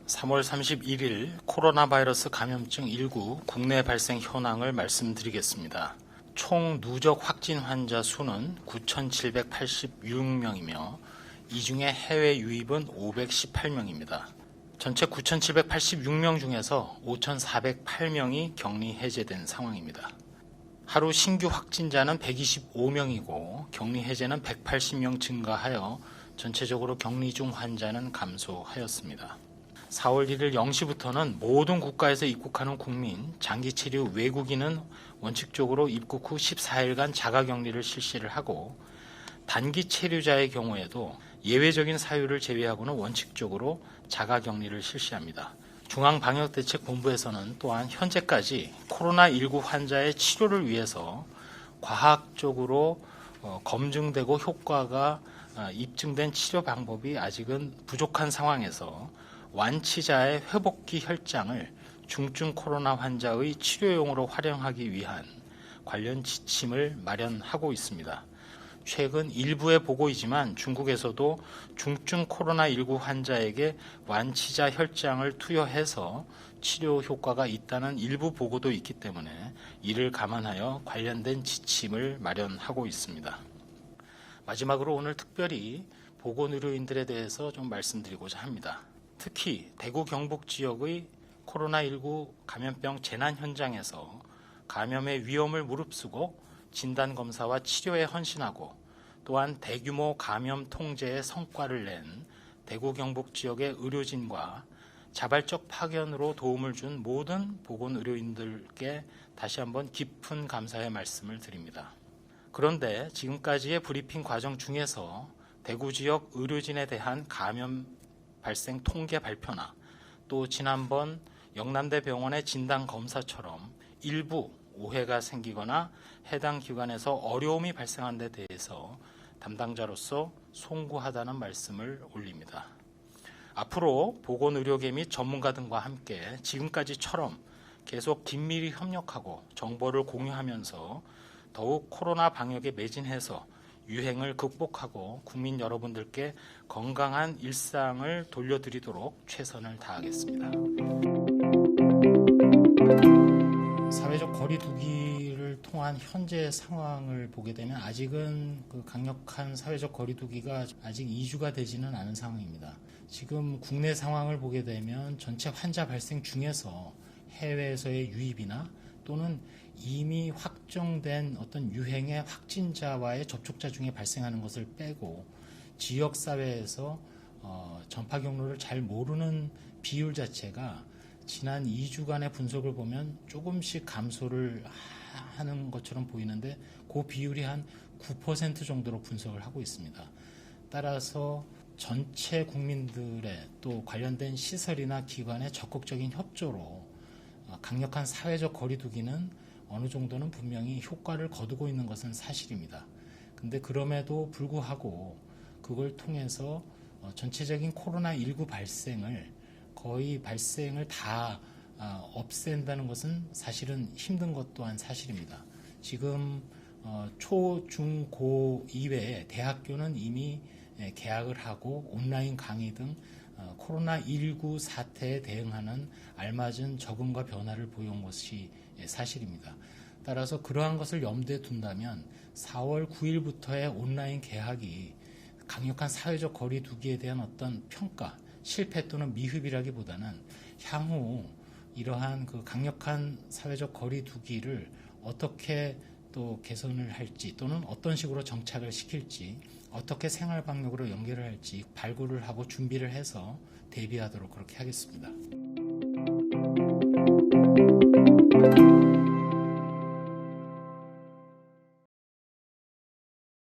(3월 31일) 코로나 바이러스 감염증 19 국내 발생 현황을 말씀드리겠습니다. 총 누적 확진 환자 수는 9,786명이며 이 중에 해외 유입은 518명입니다. 전체 9,786명 중에서 5,408명이 격리 해제된 상황입니다. 하루 신규 확진자는 125명이고 격리 해제는 180명 증가하여 전체적으로 격리 중 환자는 감소하였습니다. 4월 1일 0시부터는 모든 국가에서 입국하는 국민, 장기 체류 외국인은 원칙적으로 입국 후 14일간 자가격리를 실시를 하고 단기 체류자의 경우에도 예외적인 사유를 제외하고는 원칙적으로 자가격리를 실시합니다. 중앙방역대책본부에서는 또한 현재까지 코로나19 환자의 치료를 위해서 과학적으로 검증되고 효과가 입증된 치료 방법이 아직은 부족한 상황에서 완치자의 회복기 혈장을 중증 코로나 환자의 치료용으로 활용하기 위한 관련 지침을 마련하고 있습니다. 최근 일부의 보고이지만 중국에서도 중증 코로나19 환자에게 완치자 혈장을 투여해서 치료 효과가 있다는 일부 보고도 있기 때문에 이를 감안하여 관련된 지침을 마련하고 있습니다. 마지막으로 오늘 특별히 보건의료인들에 대해서 좀 말씀드리고자 합니다. 특히 대구 경북 지역의 코로나19 감염병 재난 현장에서 감염의 위험을 무릅쓰고 진단검사와 치료에 헌신하고 또한 대규모 감염 통제에 성과를 낸 대구 경북 지역의 의료진과 자발적 파견으로 도움을 준 모든 보건의료인들께 다시 한번 깊은 감사의 말씀을 드립니다. 그런데 지금까지의 브리핑 과정 중에서 대구 지역 의료진에 대한 감염 발생 통계 발표나 또 지난번 영남대 병원의 진단검사처럼 일부 오해가 생기거나 해당 기관에서 어려움이 발생한 데 대해서 담당자로서 송구하다는 말씀을 올립니다. 앞으로 보건의료계 및 전문가 등과 함께 지금까지처럼 계속 긴밀히 협력하고 정보를 공유하면서 더욱 코로나 방역에 매진해서 유행을 극복하고 국민 여러분들께 건강한 일상을 돌려드리도록 최선을 다하겠습니다. 사회적 거리 두기를 통한 현재 상황을 보게 되면 아직은 그 강력한 사회적 거리 두기가 아직 2주가 되지는 않은 상황입니다. 지금 국내 상황을 보게 되면 전체 환자 발생 중에서 해외에서의 유입이나 또는 이미 확정된 어떤 유행의 확진자와의 접촉자 중에 발생하는 것을 빼고 지역사회에서 전파 경로를 잘 모르는 비율 자체가 지난 2주간의 분석을 보면 조금씩 감소를 하는 것처럼 보이는데 그 비율이 한 9% 정도로 분석을 하고 있습니다. 따라서 전체 국민들의 또 관련된 시설이나 기관의 적극적인 협조로 강력한 사회적 거리 두기는 어느 정도는 분명히 효과를 거두고 있는 것은 사실입니다. 근데 그럼에도 불구하고 그걸 통해서 전체적인 코로나19 발생을 다 없앤다는 것은 사실은 힘든 것 또한 사실입니다. 지금 초, 중, 고 이외에 대학교는 이미 개학을 하고 온라인 강의 등 코로나19 사태에 대응하는 알맞은 적응과 변화를 보여온 것이 사실입니다. 따라서 그러한 것을 염두에 둔다면 4월 9일부터의 온라인 개학이 강력한 사회적 거리 두기에 대한 어떤 평가, 실패 또는 미흡이라기보다는 향후 이러한 그 강력한 사회적 거리 두기를 어떻게 또 개선을 할지 또는 어떤 식으로 정착을 시킬지 어떻게 생활 방역으로 연결을 할지 발굴을 하고 준비를 해서 대비하도록 그렇게 하겠습니다.